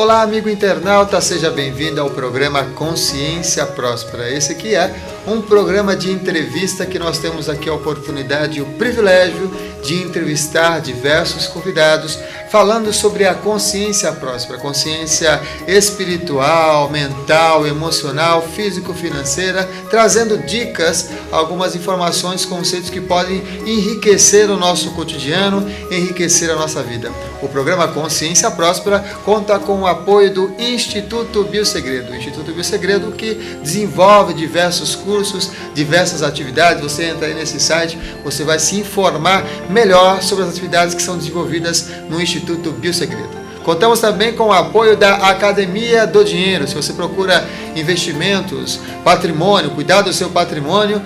Olá, amigo internauta, seja bem-vindo ao programa Consciência Próspera. Esse aqui é um programa de entrevista que nós temos aqui a oportunidade e o privilégio de entrevistar diversos convidados falando sobre a consciência próspera, consciência espiritual, mental, emocional, físico-financeira, trazendo dicas, algumas informações, conceitos que podem enriquecer o nosso cotidiano, enriquecer a nossa vida. O programa Consciência Próspera conta com o apoio do Instituto Biosegredo. O Instituto Biosegredo que desenvolve diversos cursos, diversas atividades. Você entra aí nesse site, você vai se informar melhor sobre as atividades que são desenvolvidas no Instituto Biosegredo. Contamos também com o apoio da Academia do Dinheiro. Se você procura investimentos, patrimônio, cuidar do seu patrimônio,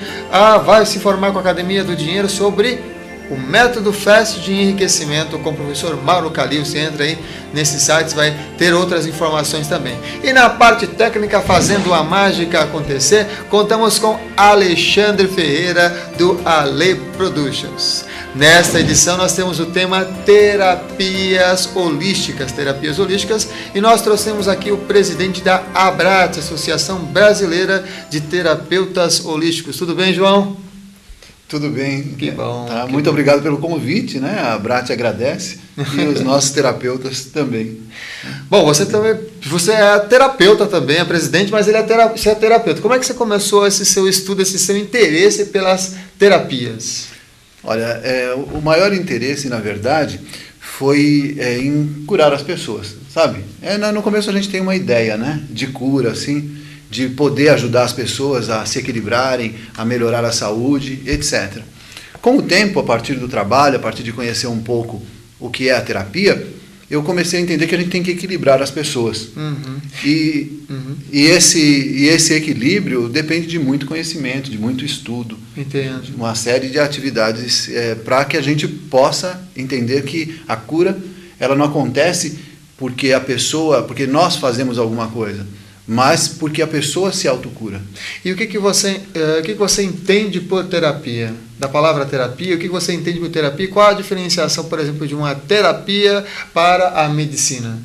vai se informar com a Academia do Dinheiro sobre o método FAST de enriquecimento com o professor Mauro Calil. Você entra aí nesse site, vai ter outras informações também. E na parte técnica, fazendo a mágica acontecer, contamos com Alexandre Ferreira do Ale Productions. Nesta edição nós temos o tema terapias holísticas, e nós trouxemos aqui o presidente da ABRAT, Associação Brasileira de Terapeutas Holísticos. Tudo bem, João? Tudo bem. Que bom. Tá, muito obrigado pelo convite, né? A ABRAT agradece e os nossos terapeutas também. Bom, você é terapeuta também, é presidente, mas você é terapeuta. Como é que você começou esse seu estudo, esse seu interesse pelas terapias? Olha, o maior interesse, na verdade, foi em curar as pessoas, sabe? No começo a gente tem uma ideia, né? De cura, assim, de poder ajudar as pessoas a se equilibrarem, a melhorar a saúde, etc. Com o tempo, a partir do trabalho, a partir de conhecer um pouco o que é a terapia, eu comecei a entender que a gente tem que equilibrar as pessoas. E esse equilíbrio depende de muito conhecimento, de muito estudo. Entendo. De uma série de atividades para que a gente possa entender que a cura ela não acontece porque nós fazemos alguma coisa, mas porque a pessoa se autocura. E o que você entende por terapia? Da palavra terapia, o que você entende por terapia? Qual a diferenciação, por exemplo, de uma terapia para a medicina?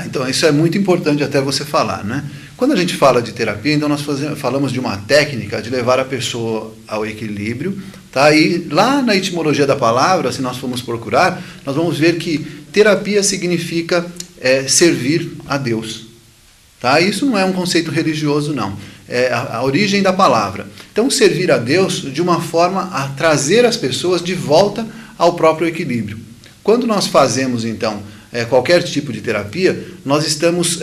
Então, isso é muito importante até você falar, né? Quando a gente fala de terapia, então nós falamos de uma técnica de levar a pessoa ao equilíbrio, tá? E lá na etimologia da palavra, se nós formos procurar, nós vamos ver que terapia significa servir a Deus. Tá? Isso não é um conceito religioso, não. É a origem da palavra. Então, servir a Deus de uma forma a trazer as pessoas de volta ao próprio equilíbrio. Quando nós fazemos, então, qualquer tipo de terapia, nós estamos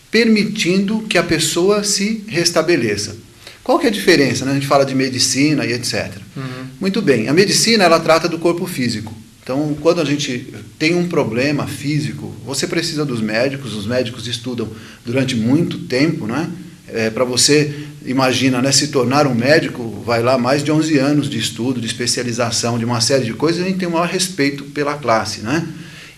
permitindo que a pessoa se restabeleça. Qual que é a diferença, né? A gente fala de medicina e etc. Muito bem, a medicina ela trata do corpo físico. Então, quando a gente tem um problema físico, você precisa dos médicos, os médicos estudam durante muito tempo, né? Para você, imagina, né, se tornar um médico, vai lá mais de 11 anos de estudo, de especialização, de uma série de coisas, a gente tem o maior respeito pela classe, né?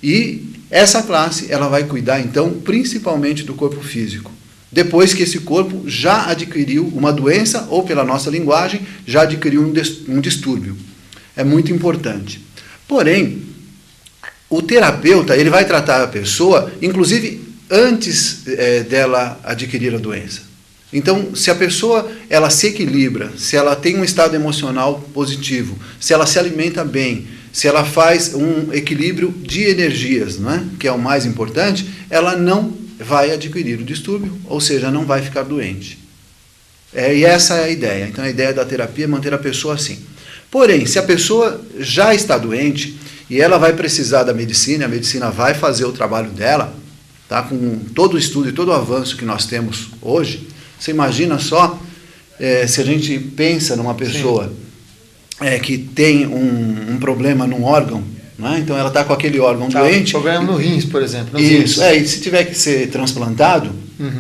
E essa classe, ela vai cuidar, então, principalmente do corpo físico. Depois que esse corpo já adquiriu uma doença, ou pela nossa linguagem, já adquiriu um distúrbio. É muito importante. Porém, o terapeuta ele vai tratar a pessoa, inclusive, antes dela adquirir a doença. Então, se a pessoa ela se equilibra, se ela tem um estado emocional positivo, se ela se alimenta bem, se ela faz um equilíbrio de energias, não é? Que é o mais importante, ela não vai adquirir o distúrbio, ou seja, não vai ficar doente. E essa é a ideia. Então, a ideia da terapia é manter a pessoa assim. Porém, se a pessoa já está doente e ela vai precisar da medicina, a medicina vai fazer o trabalho dela, tá? Com todo o estudo e todo o avanço que nós temos hoje, você imagina só se a gente pensa numa pessoa que tem um problema num órgão, né? Então ela está com aquele órgão doente. Problema no rins, por exemplo. Isso, e se tiver que ser transplantado,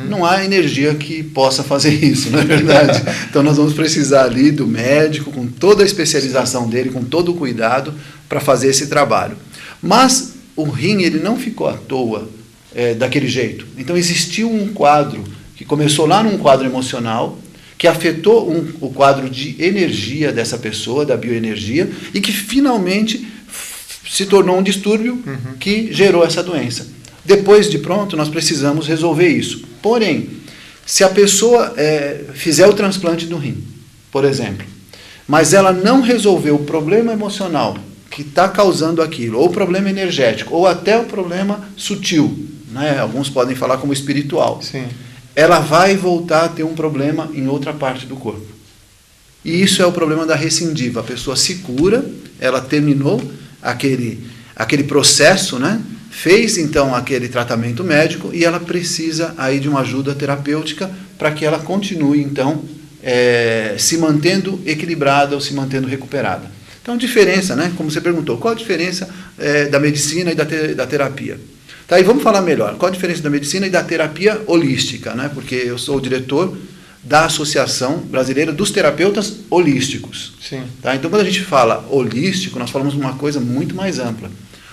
não há energia que possa fazer isso, não é verdade? Então nós vamos precisar ali do médico, com toda a especialização dele, com todo o cuidado para fazer esse trabalho. Mas o rim ele não ficou à toa daquele jeito. Então existiu um quadro que começou lá num quadro emocional, que afetou o quadro de energia dessa pessoa, da bioenergia, e que finalmente se tornou um distúrbio que gerou essa doença. Depois de pronto, nós precisamos resolver isso. Porém, se a pessoa fizer o transplante do rim, por exemplo, mas ela não resolveu o problema emocional que está causando aquilo, ou o problema energético, ou até o problema sutil, né? Alguns podem falar como espiritual. Sim. Ela vai voltar a ter um problema em outra parte do corpo. E isso é o problema da recidiva. A pessoa se cura, ela terminou aquele processo, né? Fez então aquele tratamento médico e ela precisa aí de uma ajuda terapêutica para que ela continue então se mantendo equilibrada ou se mantendo recuperada. Então, diferença, né? Como você perguntou, qual a diferença da medicina e da terapia? Tá, e vamos falar melhor. Qual a diferença da medicina e da terapia holística, né? Porque eu sou o diretor da Associação Brasileira dos Terapeutas Holísticos. Sim. Tá? Então, quando a gente fala holístico, nós falamos de uma coisa muito mais ampla.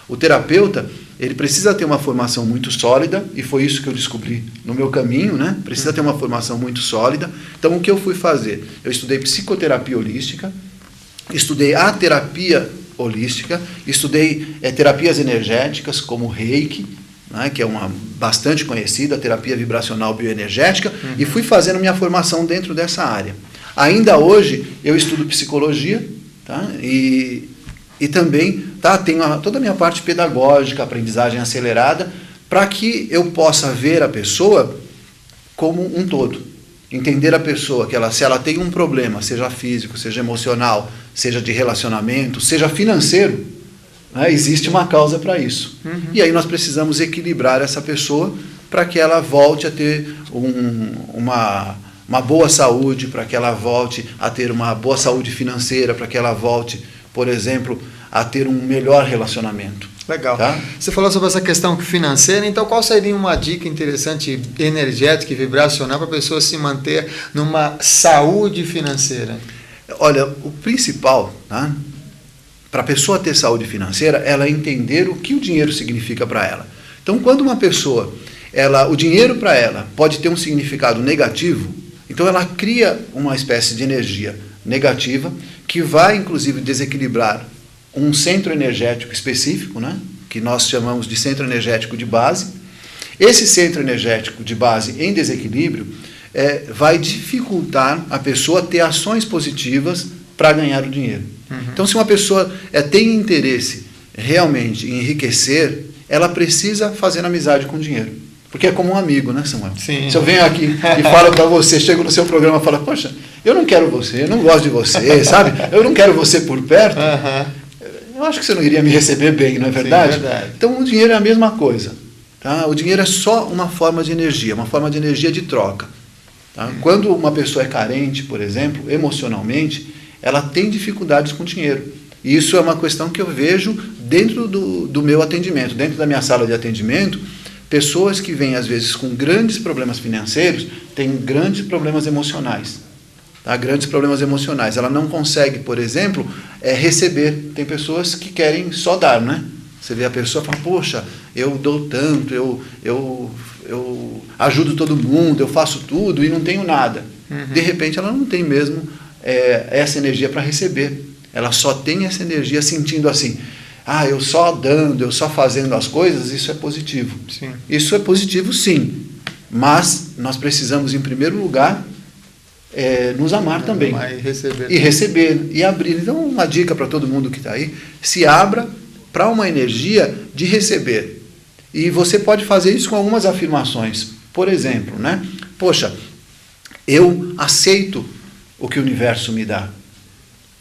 O terapeuta, ele precisa ter uma formação muito sólida, e foi isso que eu descobri no meu caminho, né? Precisa ter uma formação muito sólida. Então, o que eu fui fazer? Eu estudei psicoterapia holística, estudei a terapia holística, estudei terapias energéticas, como Reiki, né, que é uma bastante conhecida, terapia vibracional bioenergética, e fui fazendo minha formação dentro dessa área. Ainda hoje, eu estudo psicologia, tá? E também tenho toda a minha parte pedagógica, aprendizagem acelerada, para que eu possa ver a pessoa como um todo. Entender a pessoa, que se ela tem um problema, seja físico, seja emocional, seja de relacionamento, seja financeiro, né, existe uma causa para isso. E aí nós precisamos equilibrar essa pessoa para que ela volte a ter uma boa saúde, para que ela volte a ter uma boa saúde financeira, para que ela volte, por exemplo, a ter um melhor relacionamento. Legal. Tá? Você falou sobre essa questão financeira, então qual seria uma dica interessante, energética e vibracional para a pessoa se manter numa saúde financeira? Olha, o principal, tá? Para a pessoa ter saúde financeira, ela entender o que o dinheiro significa para ela. Então, quando uma pessoa, o dinheiro para ela pode ter um significado negativo, então ela cria uma espécie de energia negativa que vai, inclusive, desequilibrar um centro energético específico, né, que nós chamamos de centro energético de base. Esse centro energético de base em desequilíbrio vai dificultar a pessoa ter ações positivas para ganhar o dinheiro. Então, se uma pessoa tem interesse realmente em enriquecer, ela precisa fazer amizade com o dinheiro. Porque é como um amigo, né, Samuel? Sim. Se eu venho aqui e falo para você, chego no seu programa e falo, poxa, eu não quero você, eu não gosto de você, sabe? Eu não quero você por perto. Eu acho que você não iria me receber bem, não é verdade? Sim, é verdade. Então, o dinheiro é a mesma coisa. Tá? O dinheiro é só uma forma de energia, uma forma de energia de troca. Tá? Quando uma pessoa é carente, por exemplo, emocionalmente, ela tem dificuldades com o dinheiro. E isso é uma questão que eu vejo dentro do meu atendimento, dentro da minha sala de atendimento. Pessoas que vêm, às vezes, com grandes problemas financeiros, têm grandes problemas emocionais. Tá? Grandes problemas emocionais. Ela não consegue, por exemplo, receber. Tem pessoas que querem só dar, né? Você vê a pessoa e fala, poxa, eu dou tanto, eu ajudo todo mundo, eu faço tudo e não tenho nada. De repente, ela não tem mesmo essa energia para receber. Ela só tem essa energia sentindo assim, eu só dando, eu só fazendo as coisas, isso é positivo. Sim. Isso é positivo, sim. Mas nós precisamos, em primeiro lugar, nos amar também. E receber. E abrir. Então, uma dica para todo mundo que está aí, se abra para uma energia de receber. E você pode fazer isso com algumas afirmações. Por exemplo, né? Poxa, eu aceito o que o universo me dá.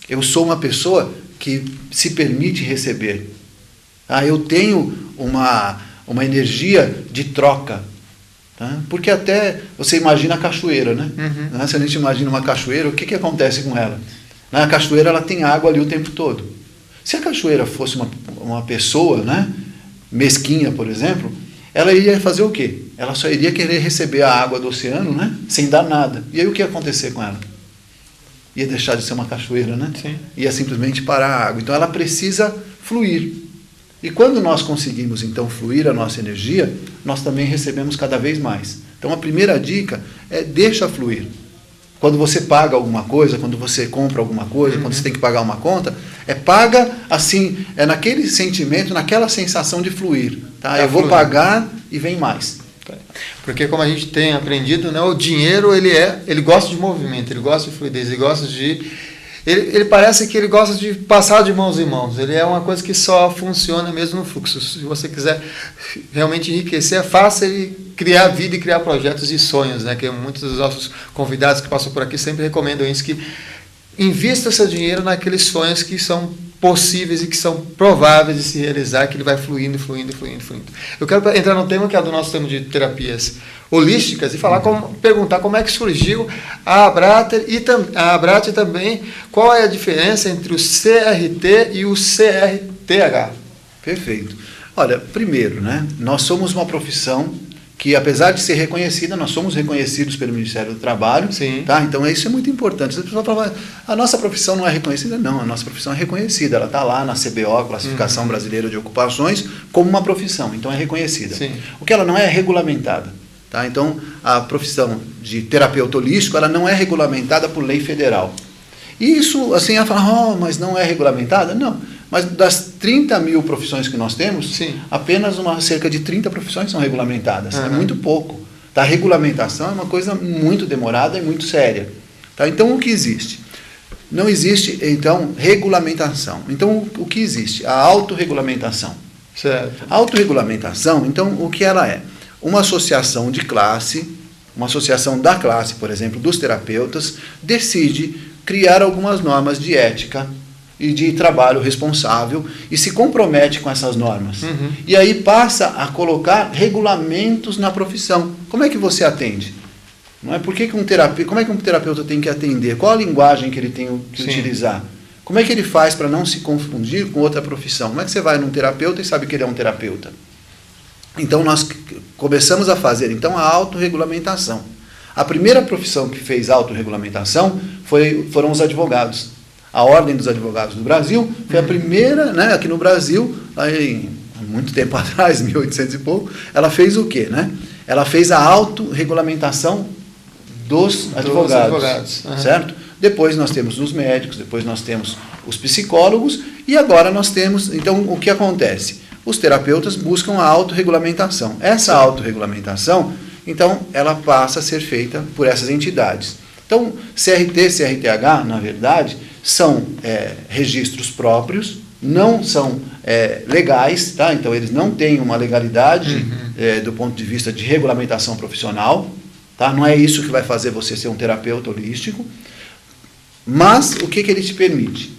Eu sou uma pessoa que se permite receber. Eu tenho uma energia de troca. Tá? Porque até você imagina a cachoeira, né? Se a gente imagina uma cachoeira, o que acontece com ela? Na cachoeira ela tem água ali o tempo todo. Se a cachoeira fosse uma pessoa, né, mesquinha, por exemplo, ela iria fazer o quê? Ela só iria querer receber a água do oceano, né, sem dar nada. E aí o que ia acontecer com ela? Ia deixar de ser uma cachoeira, né? Sim. Ia simplesmente parar a água. Então ela precisa fluir. E quando nós conseguimos, então, fluir a nossa energia, nós também recebemos cada vez mais. Então, a primeira dica é deixa fluir. Quando você paga alguma coisa, quando você compra alguma coisa, quando você tem que pagar uma conta, paga assim, naquele sentimento, naquela sensação de fluir. Tá? Eu vou pagar e vem mais. Porque como a gente tem aprendido, né, o dinheiro ele gosta de movimento, ele gosta de fluidez, ele gosta de... Ele parece que ele gosta de passar de mãos em mãos. Ele é uma coisa que só funciona mesmo no fluxo. Se você quiser realmente enriquecer, faça ele criar vida e criar projetos e sonhos, né? Que muitos dos nossos convidados que passam por aqui sempre recomendam isso, que invista seu dinheiro naqueles sonhos que são possíveis e que são prováveis de se realizar, que ele vai fluindo. Eu quero entrar no tema que é do nosso tema de terapias holísticas e perguntar como é que surgiu a Abrate e também qual é a diferença entre o CRT e o CRTH. Perfeito. Olha, primeiro, né, nós somos uma profissão que, apesar de ser reconhecida, nós somos reconhecidos pelo Ministério do Trabalho. Sim. Tá? Então, isso é muito importante. As pessoas falam, a nossa profissão não é reconhecida? Não, a nossa profissão é reconhecida. Ela está lá na CBO, Classificação Brasileira de Ocupações, como uma profissão. Então, é reconhecida. Sim. O que ela não é regulamentada. Tá? Então, a profissão de terapeuta holístico, ela não é regulamentada por lei federal. E isso, assim, ela fala, mas não é regulamentada? Não. Mas das 30 mil profissões que nós temos, sim, apenas cerca de 30 profissões são regulamentadas. É muito pouco. Tá? A regulamentação é uma coisa muito demorada e muito séria. Tá? Então, o que existe? Não existe, então, regulamentação. Então, o que existe? A autorregulamentação. Certo. A autorregulamentação, então, o que ela é? Uma associação de classe, uma associação da classe, por exemplo, dos terapeutas, decide criar algumas normas de ética e de trabalho responsável e se compromete com essas normas. E aí passa a colocar regulamentos na profissão. Como é que você atende? Não é? Como é que um terapeuta tem que atender? Qual a linguagem que ele tem que utilizar? Como é que ele faz para não se confundir com outra profissão? Como é que você vai num terapeuta e sabe que ele é um terapeuta? Então, nós começamos a fazer então, a autorregulamentação. A primeira profissão que fez autorregulamentação foram os advogados. A Ordem dos Advogados do Brasil foi a primeira, né, aqui no Brasil, aí, há muito tempo atrás, 1800 e pouco, ela fez o quê? Né? Ela fez a autorregulamentação dos advogados. Certo? Depois nós temos os médicos, depois nós temos os psicólogos, e agora nós temos, então, o que acontece? Os terapeutas buscam a autorregulamentação. Essa autorregulamentação, então, ela passa a ser feita por essas entidades. Então, CRT, CRTH, na verdade, são registros próprios, não são legais, tá? Então eles não têm uma legalidade do ponto de vista de regulamentação profissional, tá? Não é isso que vai fazer você ser um terapeuta holístico, mas o que ele te permite?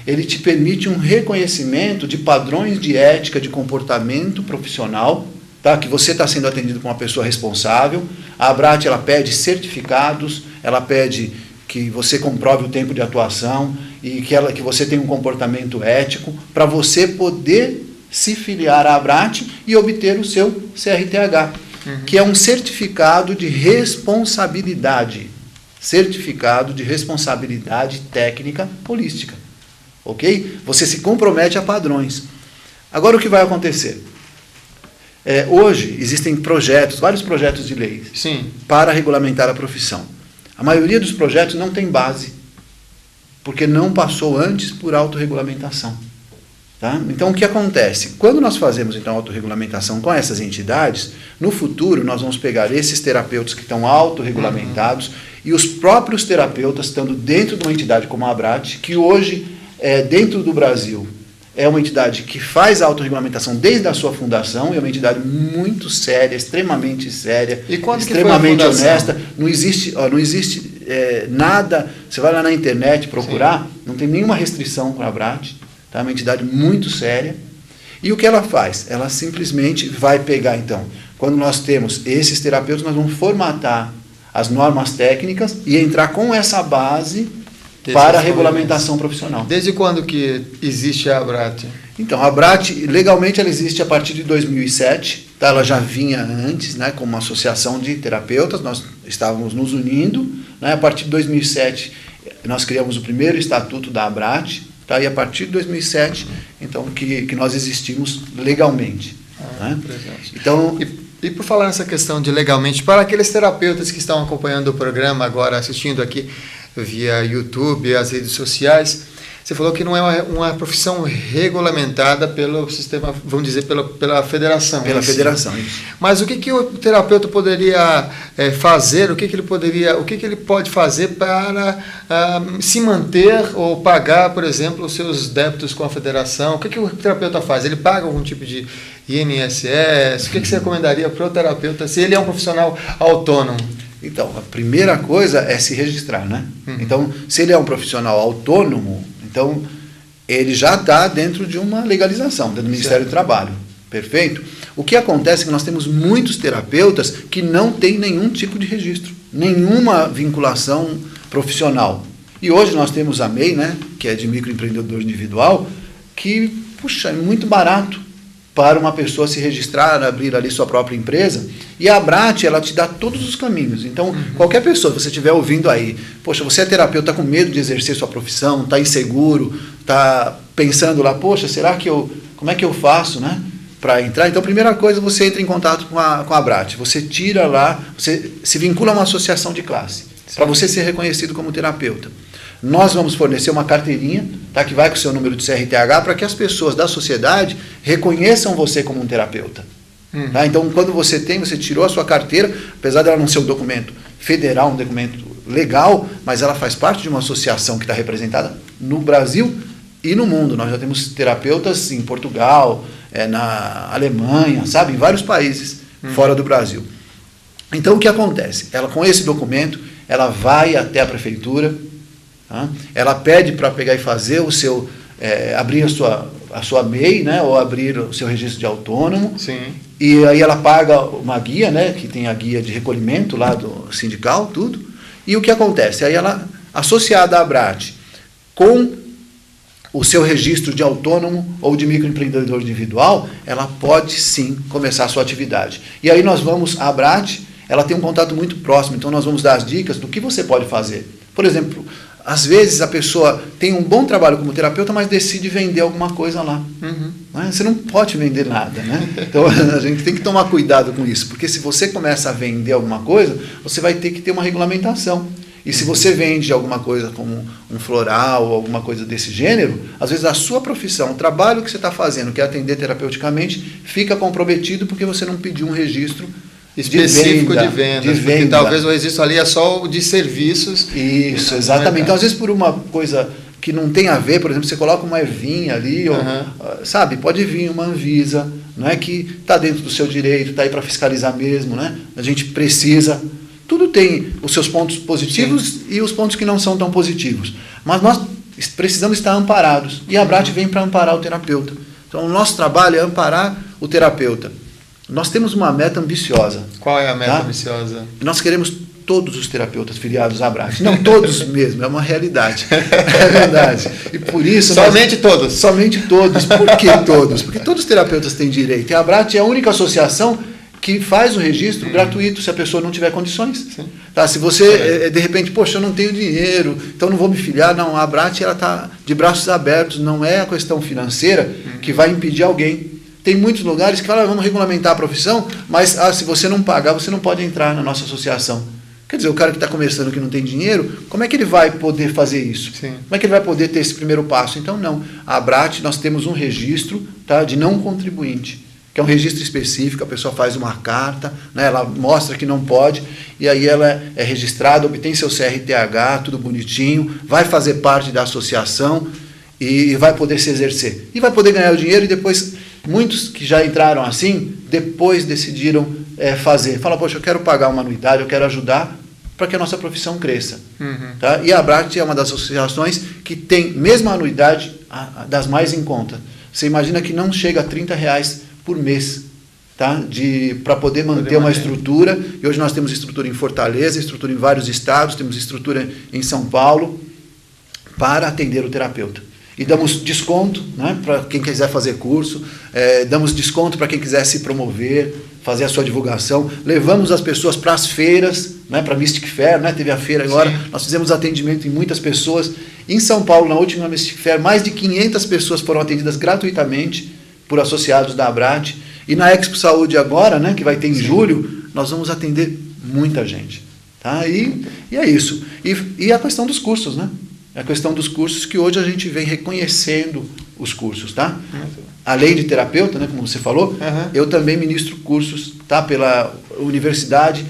Ele te permite um reconhecimento de padrões de ética, de comportamento profissional, tá? Que você está sendo atendido por uma pessoa responsável. A Abrate, ela pede certificados, ela pede que você comprove o tempo de atuação e que você tenha um comportamento ético para você poder se filiar à Abrate e obter o seu CRTH, que é um certificado de responsabilidade. Certificado de responsabilidade técnica holística. Ok? Você se compromete a padrões. Agora, o que vai acontecer? Hoje existem vários projetos de lei para regulamentar a profissão. A maioria dos projetos não tem base, porque não passou antes por autorregulamentação. Tá? Então, o que acontece? Quando nós fazemos então autorregulamentação com essas entidades, no futuro nós vamos pegar esses terapeutas que estão autorregulamentados e os próprios terapeutas estando dentro de uma entidade como a Abrate, que hoje, dentro do Brasil, é uma entidade que faz a autorregulamentação desde a sua fundação, é uma entidade muito séria, extremamente séria, extremamente honesta. Não existe nada, você vai lá na internet procurar, não tem nenhuma restrição para a Abrate, tá? É uma entidade muito séria. E o que ela faz? Ela simplesmente vai pegar, então, quando nós temos esses terapeutas, nós vamos formatar as normas técnicas e entrar com essa base para a regulamentação profissional. Desde quando que existe a Abrate? Então, a Abrate, legalmente, ela existe a partir de 2007. Tá? Ela já vinha antes, né, como uma associação de terapeutas. Nós estávamos nos unindo. Né? A partir de 2007, nós criamos o primeiro estatuto da Abrate. Tá? E a partir de 2007, então, que nós existimos legalmente. Né? Então, e por falar nessa questão de legalmente, para aqueles terapeutas que estão acompanhando o programa agora, assistindo aqui via YouTube, as redes sociais, Você falou que não é uma profissão regulamentada pelo sistema, vamos dizer, pela federação. Pela federação, isso. Mas o que o terapeuta poderia fazer, o que ele pode fazer para se manter ou pagar, por exemplo, os seus débitos com a federação? O que o terapeuta faz? Ele paga algum tipo de INSS? O que você recomendaria para o terapeuta se ele é um profissional autônomo? Então, a primeira coisa é se registrar, né? Então, se ele é um profissional autônomo, então ele já está dentro de uma legalização, dentro do Ministério do Trabalho. Perfeito? O que acontece é que nós temos muitos terapeutas que não têm nenhum tipo de registro, nenhuma vinculação profissional. E hoje nós temos a MEI, né, que é de microempreendedor individual, que, puxa, é muito barato para uma pessoa se registrar, abrir ali sua própria empresa. E a Abrat, ela te dá todos os caminhos. Então, qualquer pessoa, se você estiver ouvindo aí, poxa, você é terapeuta, está com medo de exercer sua profissão, está inseguro, está pensando lá, poxa, como é que eu faço, né, para entrar? Então, a primeira coisa, você entra em contato com a Abrat. Você tira lá, você se vincula a uma associação de classe, para você ser reconhecido como terapeuta. Nós vamos fornecer uma carteirinha, tá, que vai com o seu número de CRTH, para que as pessoas da sociedade reconheçam você como um terapeuta. Tá? Então, quando você tirou a sua carteira, apesar dela não ser um documento federal, um documento legal, mas ela faz parte de uma associação que está representada no Brasil e no mundo. Nós já temos terapeutas em Portugal, na Alemanha, sabe, em vários países fora do Brasil. Então, o que acontece? Ela, com esse documento, ela vai até a prefeitura, tá? Ela pede para pegar e fazer o seu, abrir a sua MEI, né, ou abrir o seu registro de autônomo. Sim. E aí ela paga uma guia, né, que tem a guia de recolhimento lá do sindical, tudo. E o que acontece? Aí ela, associada à Abrat, com o seu registro de autônomo ou de microempreendedor individual, ela pode sim começar a sua atividade. E aí a Abrat, ela tem um contato muito próximo, então nós vamos dar as dicas do que você pode fazer. Por exemplo, às vezes a pessoa tem um bom trabalho como terapeuta, mas decide vender alguma coisa lá. Né? Você não pode vender nada, né? Então a gente tem que tomar cuidado com isso, porque se você começa a vender alguma coisa, você vai ter que ter uma regulamentação. E se você vende alguma coisa como um floral ou alguma coisa desse gênero, às vezes a sua profissão, o trabalho que você está fazendo, que é atender terapeuticamente, fica comprometido porque você não pediu um registro específico de vendas, porque talvez o registro ali é só o de serviços. Isso, exatamente. Então, às vezes, por uma coisa que não tem a ver, por exemplo, você coloca uma ervinha ali, ou, sabe, pode vir uma Anvisa, não é, que está dentro do seu direito, está aí para fiscalizar mesmo, né? A gente precisa. Tudo tem os seus pontos positivos e os pontos que não são tão positivos. Mas nós precisamos estar amparados. E a Abrat vem para amparar o terapeuta. Então, o nosso trabalho é amparar o terapeuta. Nós temos uma meta ambiciosa. Qual é a meta ambiciosa? Nós queremos todos os terapeutas filiados à Abrat. Não todos mesmo, é uma realidade. É verdade. E por isso... Somente todos? Somente todos. Por que todos? Porque todos os terapeutas têm direito. E a Abrat é a única associação que faz o registro gratuito, se a pessoa não tiver condições. Tá? Se você, de repente, poxa, eu não tenho dinheiro, então não vou me filiar. Não, a Abrat está de braços abertos. Não é a questão financeira que vai impedir alguém. Tem muitos lugares que falam, vamos regulamentar a profissão, mas se você não pagar, você não pode entrar na nossa associação. Quer dizer, o cara que está começando, que não tem dinheiro, como é que ele vai poder fazer isso? Sim. Como é que ele vai poder ter esse primeiro passo? Então, não. A Abrat, nós temos um registro, tá, de não contribuinte, que é um registro específico, a pessoa faz uma carta, né, ela mostra que não pode, e aí ela é registrada, obtém seu CRTH, tudo bonitinho, vai fazer parte da associação e vai poder se exercer. E vai poder ganhar o dinheiro e depois... Muitos que já entraram assim, depois decidiram fazer. Fala, poxa, eu quero pagar uma anuidade, eu quero ajudar para que a nossa profissão cresça. Tá? E a Abrat é uma das associações que tem, mesmo a anuidade, das mais em conta. Você imagina que não chega a R$30 por mês, tá? Para poder manter uma estrutura. E hoje nós temos estrutura em Fortaleza, estrutura em vários estados, temos estrutura em São Paulo, para atender o terapeuta. E damos desconto, né, para quem quiser fazer curso, damos desconto para quem quiser se promover, fazer a sua divulgação. Levamos as pessoas para as feiras, né, para a Mystic Fair, né, teve a feira agora. Sim. Nós fizemos atendimento em muitas pessoas. Em São Paulo, na última Mystic Fair, mais de 500 pessoas foram atendidas gratuitamente por associados da Abrat. E na Expo Saúde agora, né, que vai ter em julho, nós vamos atender muita gente. Tá? E é isso. E a questão dos cursos, né? a questão dos cursos, que hoje a gente vem reconhecendo os cursos, tá? Além de terapeuta, né, como você falou, eu também ministro cursos, tá, pela Universidade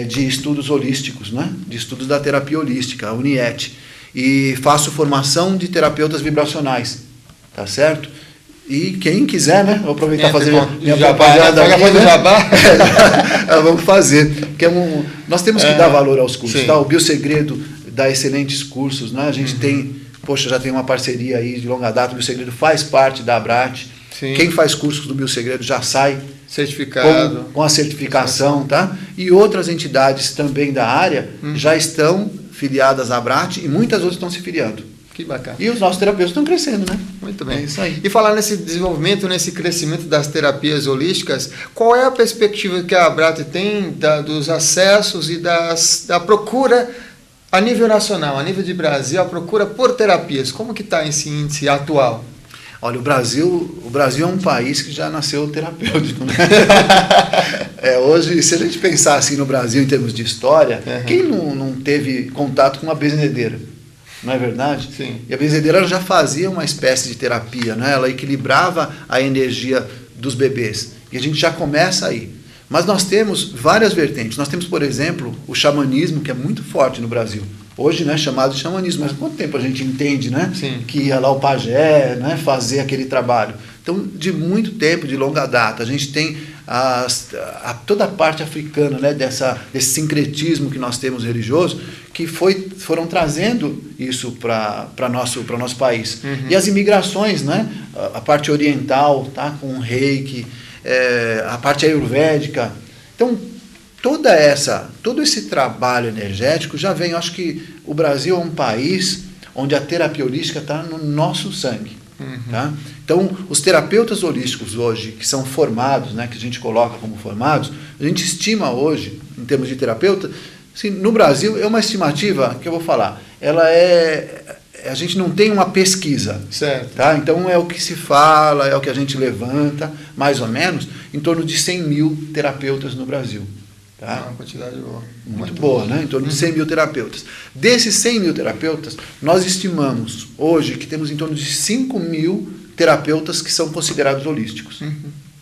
de Estudos Holísticos, né, de Estudos da Terapia Holística, a UNIET, e faço formação de terapeutas vibracionais, tá certo? E quem quiser, né, vou aproveitar e fazer minha propaganda aqui, né? Vamos fazer. Nós temos que dar valor aos cursos, tá? O Biosegredo dá excelentes cursos, né? A gente tem, já tem uma parceria aí de longa data, o Biosegredo faz parte da Abrat. Sim. Quem faz cursos do Biosegredo já sai certificado com a certificação, tá? E outras entidades também da área já estão filiadas à Abrat e muitas outras estão se filiando. Que bacana. E os nossos terapeutas estão crescendo, né? Muito bem. É isso aí. E falar nesse desenvolvimento, nesse crescimento das terapias holísticas, qual é a perspectiva que a Abrat tem dos acessos e da procura a nível nacional, a nível de Brasil, a procura por terapias? Como que está esse índice atual? Olha, o Brasil é um país que já nasceu terapêutico, né? Hoje, se a gente pensar assim no Brasil em termos de história, quem não teve contato com uma benzedeira? Não é verdade? Sim. E a benzedeira já fazia uma espécie de terapia, né? Ela equilibrava a energia dos bebês. E a gente já começa aí. Mas nós temos várias vertentes. Nós temos, por exemplo, o xamanismo, que é muito forte no Brasil. Hoje, né, chamado de xamanismo. Mas quanto tempo a gente entende, né? Sim. Que ia lá o pajé, né, fazer aquele trabalho. Então, de muito tempo, de longa data, a gente tem toda a parte africana, né, desse sincretismo que nós temos religioso, que foram trazendo isso para nosso país. E as imigrações, né, a parte oriental, tá, com o reiki, a parte ayurvédica. Então, todo esse trabalho energético já vem. Eu acho que o Brasil é um país onde a terapia holística está no nosso sangue. Tá? Então, os terapeutas holísticos hoje, que são formados, né, que a gente coloca como formados, a gente estima hoje, em termos de terapeuta, assim, no Brasil, é uma estimativa que eu vou falar, a gente não tem uma pesquisa. Certo. Tá? Então, é o que se fala, é o que a gente levanta, mais ou menos, em torno de 100 mil terapeutas no Brasil. Tá? Uma quantidade boa. Muito boa, né? Em torno de 100 mil terapeutas. Desses 100 mil terapeutas, nós estimamos hoje que temos em torno de 5 mil terapeutas que são considerados holísticos.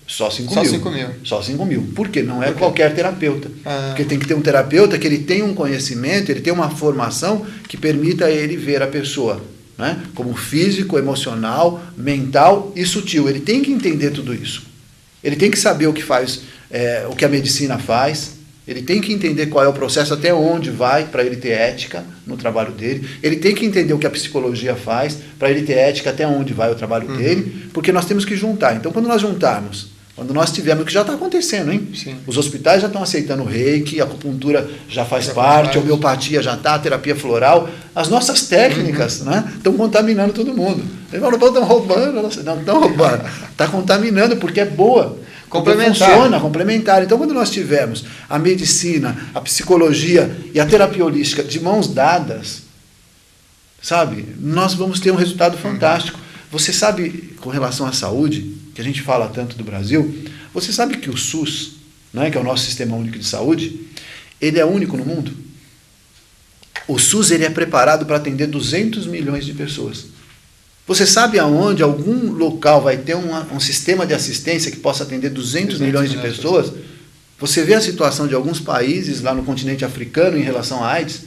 Só 5 mil. 5 mil. Só 5 mil. Por quê? Não é qualquer terapeuta. Porque tem que ter um terapeuta que ele tenha um conhecimento, ele tenha uma formação que permita ele ver a pessoa, né, como físico, emocional, mental e sutil. Ele tem que entender tudo isso. Ele tem que saber o que faz, o que a medicina faz. Ele tem que entender qual é o processo, até onde vai, para ele ter ética no trabalho dele. Ele tem que entender o que a psicologia faz, para ele ter ética até onde vai o trabalho dele, porque nós temos que juntar. Então, quando nós juntarmos, quando nós tivermos, o que já está acontecendo, hein? Sim. Os hospitais já estão aceitando o reiki, a acupuntura já faz parte, a homeopatia já está, a terapia floral. As nossas técnicas, né, estão contaminando todo mundo. Eles falam, estão roubando. Não estão roubando. Está contaminando porque é boa. Complementar. Funciona, complementar. Então, quando nós tivermos a medicina, a psicologia e a terapia holística de mãos dadas, sabe, nós vamos ter um resultado fantástico. Você sabe, com relação à saúde, que a gente fala tanto do Brasil, você sabe que o SUS, né, que é o nosso Sistema Único de Saúde, ele é único no mundo? O SUS ele é preparado para atender 200 milhões de pessoas. Você sabe aonde algum local vai ter um sistema de assistência que possa atender 200 milhões de pessoas? Você vê a situação de alguns países lá no continente africano em relação à AIDS,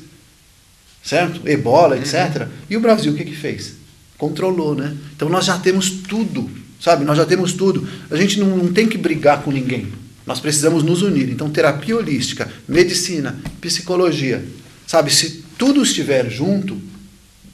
certo? Ebola, etc. E o Brasil o que fez? Controlou, né? Então nós já temos tudo, sabe? Nós já temos tudo. A gente não tem que brigar com ninguém. Nós precisamos nos unir. Então terapia holística, medicina, psicologia, sabe? Se tudo estiver junto,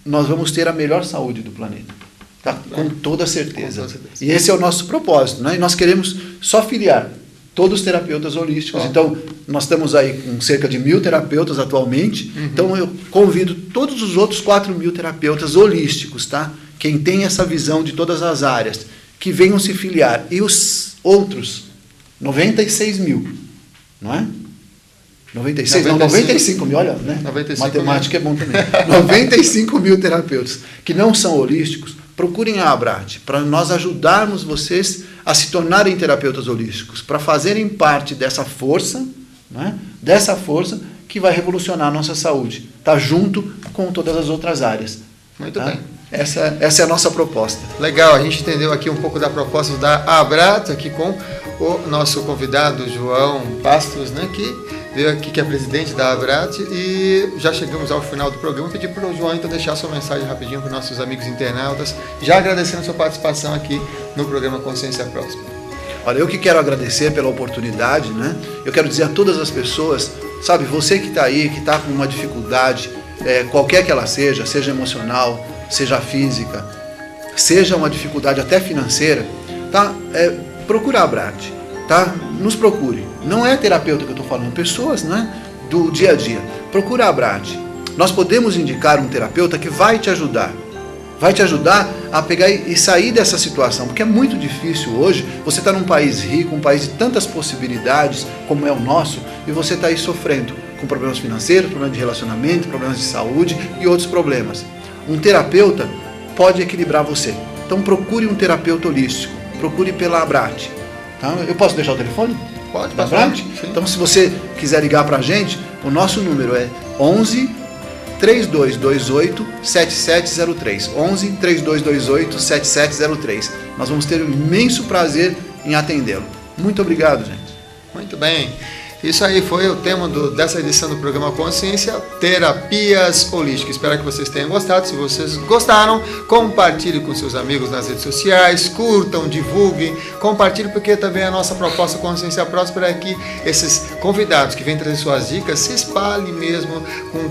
nós vamos ter a melhor saúde do planeta. Tá? Com toda certeza. E esse é o nosso propósito, né? E nós queremos só filiar todos os terapeutas holísticos. Então, nós estamos aí com cerca de 1.000 terapeutas atualmente. Então, eu convido todos os outros 4.000 terapeutas holísticos, tá? Quem tem essa visão de todas as áreas, que venham se filiar. E os outros, 96 mil, não é? 95 mil, olha, né? 95 matemática mil. É bom também. 95 mil terapeutas que não são holísticos, procurem a Abrat para nós ajudarmos vocês a se tornarem terapeutas holísticos, para fazerem parte dessa força, né? Dessa força que vai revolucionar a nossa saúde. Está junto com todas as outras áreas. Muito tá? bem. Essa é a nossa proposta. Legal, a gente entendeu aqui um pouco da proposta da Abrat, aqui com o nosso convidado João Bastos, né, que veio aqui, que é presidente da Abrat, e já chegamos ao final do programa. Pedi para o João então deixar sua mensagem rapidinho para os nossos amigos internautas, já agradecendo a sua participação aqui no programa Consciência Próspera. Olha, eu que quero agradecer pela oportunidade, né? Eu quero dizer a todas as pessoas, sabe, você que está aí, que está com uma dificuldade, qualquer que ela seja emocional, seja física, seja uma dificuldade até financeira, tá? Procura a Abrat, tá? Nos procure. Não é terapeuta que eu estou falando, pessoas, né, do dia a dia. Procura a Abrat. Nós podemos indicar um terapeuta que vai te ajudar a pegar e sair dessa situação, porque é muito difícil hoje. Você está num país rico, um país de tantas possibilidades como é o nosso, e você está aí sofrendo com problemas financeiros, problemas de relacionamento, problemas de saúde e outros problemas. Um terapeuta pode equilibrar você. Então procure um terapeuta holístico, procure pela Abrat. Tá? Eu posso deixar o telefone? Pode, da Abrat? Então, se você quiser ligar para a gente, o nosso número é 11 3228 7703. 11 3228 7703. Nós vamos ter um imenso prazer em atendê-lo. Muito obrigado, gente. Muito bem. Isso aí foi o tema dessa edição do programa Consciência, Terapias Holísticas. Espero que vocês tenham gostado. Se vocês gostaram, compartilhe com seus amigos nas redes sociais, curtam, divulguem, compartilhe, porque também a nossa proposta Consciência Próspera é que esses convidados que vêm trazer suas dicas se espalhem mesmo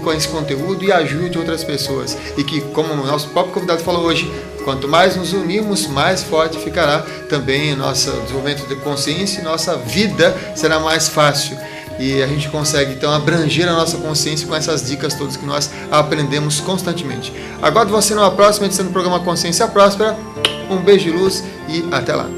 com esse conteúdo e ajude outras pessoas. E que, como o nosso próprio convidado falou hoje, quanto mais nos unirmos, mais forte ficará também o nosso desenvolvimento de consciência e nossa vida será mais fácil. E a gente consegue, então, abranger a nossa consciência com essas dicas todas que nós aprendemos constantemente. Aguardo você numa próxima edição do programa Consciência Próspera. Um beijo de luz e até lá.